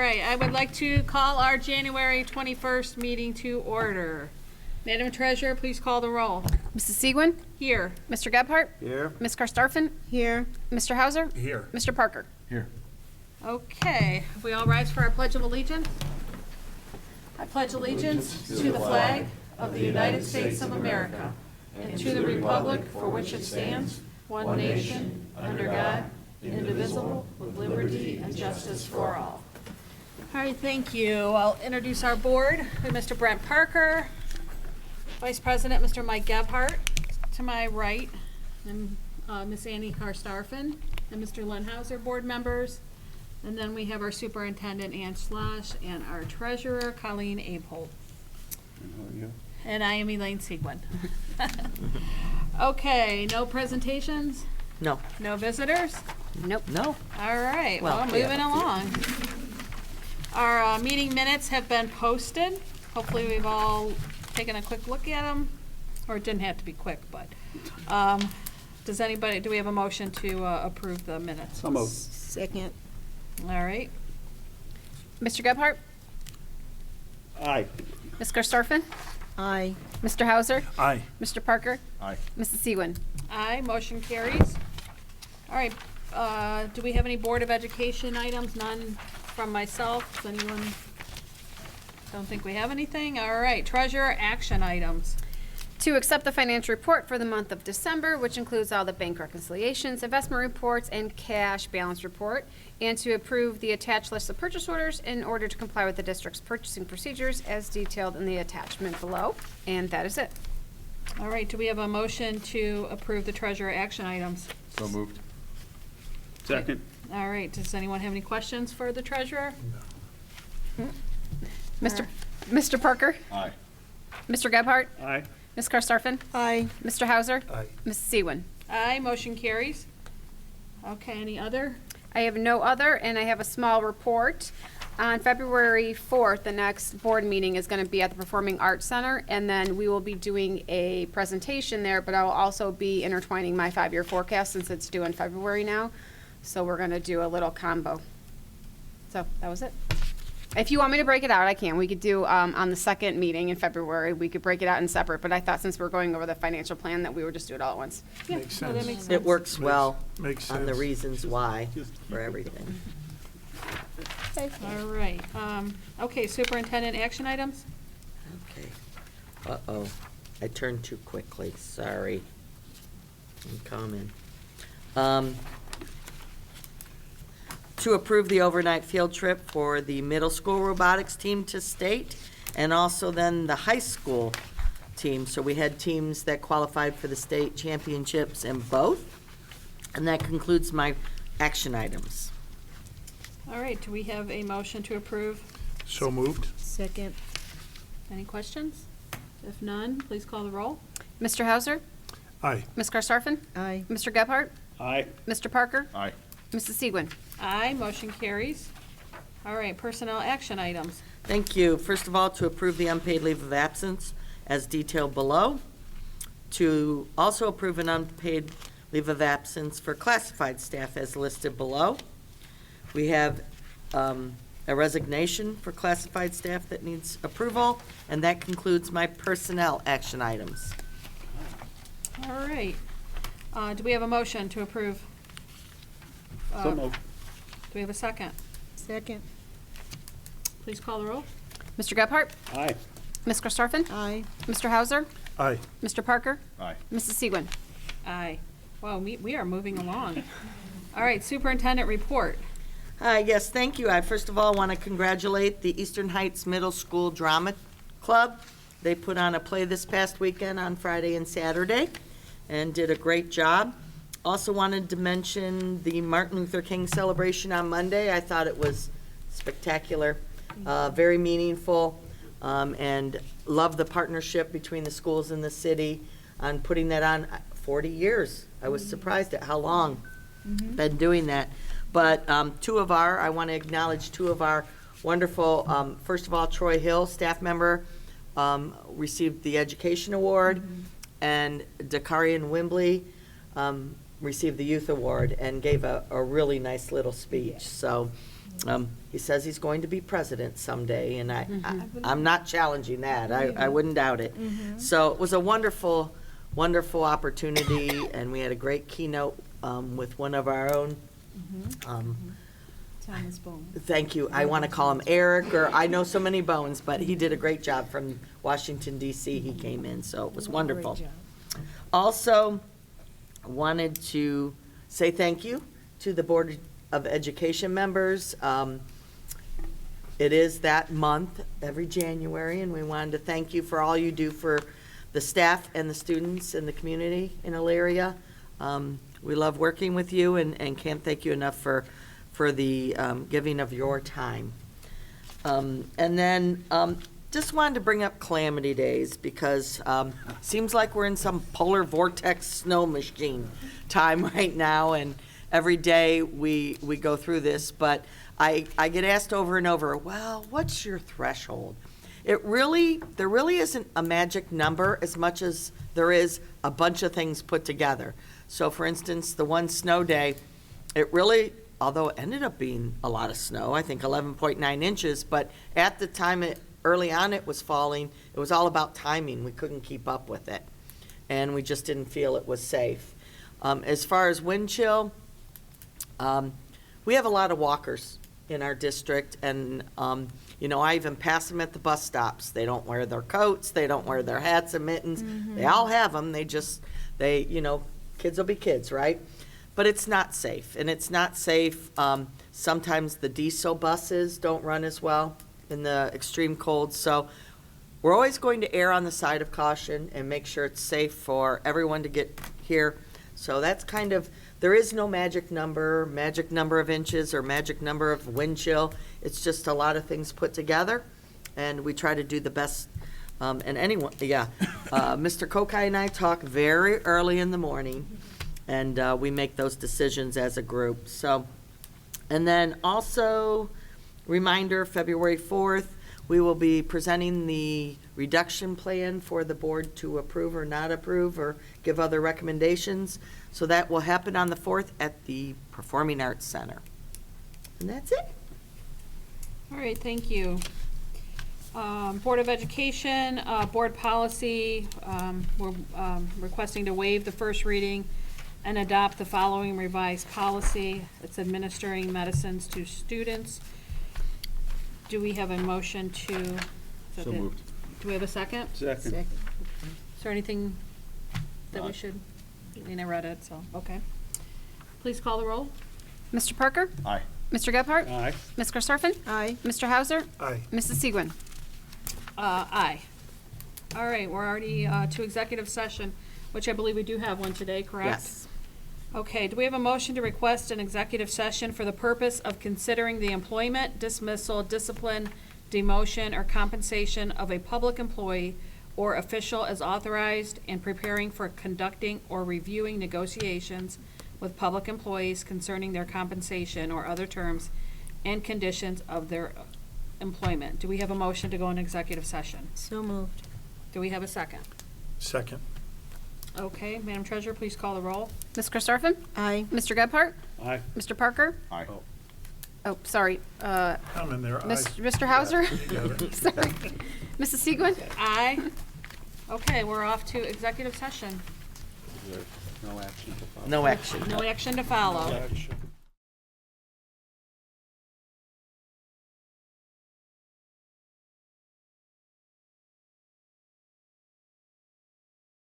right, I would like to call our January 21st meeting to order. Madam Treasurer, please call the roll. Mrs. Segwin? Here. Mr. Gebhardt? Here. Ms. Karstafen? Here. Mr. Hauser? Here. Mr. Parker? Here. Okay, we all rise for our Pledge of Allegiance? I pledge allegiance to the flag of the United States of America and to the republic for which it stands, one nation, under God, indivisible, with liberty and justice for all. All right, thank you. I'll introduce our board. We have Mr. Brent Parker, Vice President Mr. Mike Gebhardt to my right, and Miss Annie Karstafen and Mr. Lenhauser, board members. And then we have our Superintendent, Ann Slosh, and our Treasurer, Colleen Abeholt. And who are you? And I am Elaine Segwin. Okay, no presentations? No. No visitors? Nope. No. All right, Well, well, we moving have a few. along. Our meeting minutes have been posted. Hopefully we've all taken a quick look at them, or it didn't have to be quick, but does anybody, do we have a motion to approve the minutes? So moved. Second. All right, Mr. Gebhardt? Aye. Ms. Karstafen? Aye. Mr. Hauser? Aye. Mr. Parker? Aye. Mrs. Segwin? aye, motion carries. All right, do we have any Board of Education items? None from myself. Does anyone? Don't think we have anything. All right, treasurer action items. To accept the financial report for the month of December, which includes all the bank reconciliations, investment reports, and cash balance report, and to approve the attached list of purchase orders in order to comply with the district's purchasing procedures as detailed in the attachment below. And that is it. All right, do we have a motion to approve the treasurer action items? So moved. Second. All right, does anyone have any questions for the treasurer? Mr. Parker? Aye. Mr. Gebhardt? Aye. Ms. Karstafen? Aye. Mr. Hauser? Aye. Mrs. Segwin? Aye, motion carries. Okay, any other? I have no other, and I have a small report. On February 4th, the next board meeting is going to be at the Performing Arts Center, and then we will be doing a presentation there, but I will also be intertwining my 5-year forecast since it's due in February now. So we're going to do a little combo. So that was it. If you want me to break it out, I can. We could do, on the second meeting in February, we could break it out in separate, but I thought since we're going over the financial plan that we would just do it all at once. Yeah, Makes no, that sense. makes sense. It works well Makes on the sense. reasons why for everything. All right, okay, superintendent action items? Okay. Uh-oh. I turned too quickly. Sorry. I'm coming. To approve the overnight field trip for the middle school robotics team to state, and also then the high school team. So we had teams that qualified for the state championships in both. And that concludes my action items. All right, do we have a motion to approve? So moved. Second. Any questions? If none, please call the roll. Mr. Hauser? Aye. Ms. Karstafen? Aye. Mr. Gebhardt? Aye. Mr. Parker? Aye. Mrs. Segwin? Aye, motion carries. All right, personnel action items. Thank you. First of all, to approve the unpaid leave of absence as detailed below. To also approve an unpaid leave of absence for classified staff as listed below. We have a resignation for classified staff that needs approval, and that concludes my personnel action items. All right, do we have a motion to approve? So moved. Do we have a second? Second. Please call the roll. Mr. Gebhardt? Aye. Ms. Karstafen? Aye. Mr. Hauser? Aye. Mr. Parker? Aye. Mrs. Segwin? Aye. Wow, we are moving along. All right, superintendent report. Yes, thank you. I first of all want to congratulate the Eastern Heights Middle School Drama Club. They put on a play this past weekend on Friday and Saturday and did a great job. Also wanted to mention the Martin Luther King celebration on Monday. I thought it was spectacular, very meaningful, and love the partnership between the schools and the city on putting that on 40 years. I was surprised at how long been doing that. But I want to acknowledge two of our wonderful, first of all, Troy Hill, staff member, received the Education Award, and Dakarian Wimbley received the Youth Award and gave a really nice little speech. So He says he's going to be president someday, and I'm not challenging that. I wouldn't doubt it. So it was a wonderful, wonderful opportunity, and we had a great keynote with one of our own. Thomas Bowman. Thank you. I want to call him Eric, or I know so many Bones, but he did a great job from Washington DC. He came in, so it was wonderful. Also, wanted to say thank you to the Board of Education members. It is that month every January, and we wanted to thank you for all you do for the staff and the students in the community in Elyria. We love working with you and can't thank you enough for the giving of your time. And then just wanted to bring up Calamity Days because seems like we're in some polar vortex snow machine time right now, and every day we go through this, but I get asked over and over, well, what's your threshold? There really isn't a magic number as much as there is a bunch of things put together. So for instance, the one snow day, it really, although it ended up being a lot of snow, I think 11.9 inches, but at the time early on it was falling, it was all about timing. We couldn't keep up with it, and we just didn't feel it was safe. As far as wind chill, we have a lot of walkers in our district, and I even pass them at the bus stops. They don't wear their coats, they don't wear their hats and mittens. They all have them. Kids will be kids, right? But it's not safe, and it's not safe. Sometimes the diesel buses don't run as well in the extreme cold, so we're always going to err on the side of caution and make sure it's safe for everyone to get here. So that's kind of, there is no magic number of inches, or magic number of wind chill. It's just a lot of things put together, and we try to do the best. Mr. Kokai and I talk very early in the morning, and we make those decisions as a group. So, and then also, reminder, February 4th, we will be presenting the reduction plan for the board to approve or not approve or give other recommendations. So that will happen on the 4th at the Performing Arts Center. And that's it. All right, thank you. Board of Education, board policy, we're requesting to waive the first reading and adopt the following revised policy. It's administering medicines to students. Do we have a motion to? So moved. Do we have a second? Second. Is there anything that we should? I mean, I read it, so, okay. Please call the roll. Mr. Parker? Aye. Mr. Gebhardt? Aye. Ms. Karstoffen? Aye. Mr. Hauser? Aye. Mrs. Segwin? Aye. All right, we're already to executive session, which I believe we do have one today, correct? Yes. Okay, do we have a motion to request an executive session for the purpose of considering the employment, dismissal, discipline, demotion, or compensation of a public employee or official as authorized, and preparing for conducting or reviewing negotiations with public employees concerning their compensation or other terms and conditions of their employment? Do we have a motion to go in executive session? So moved. Do we have a second? Second. Okay, Madam Treasurer, please call the roll. Ms. Karstoffen? Aye. Mr. Gebhardt? Aye. Mr. Parker? Aye. Oh, sorry. I'm in there. Mr. Hauser? Sorry. Mrs. Segwin? Aye. Okay, we're off to executive session. No action to follow. No action. No action to follow. Action.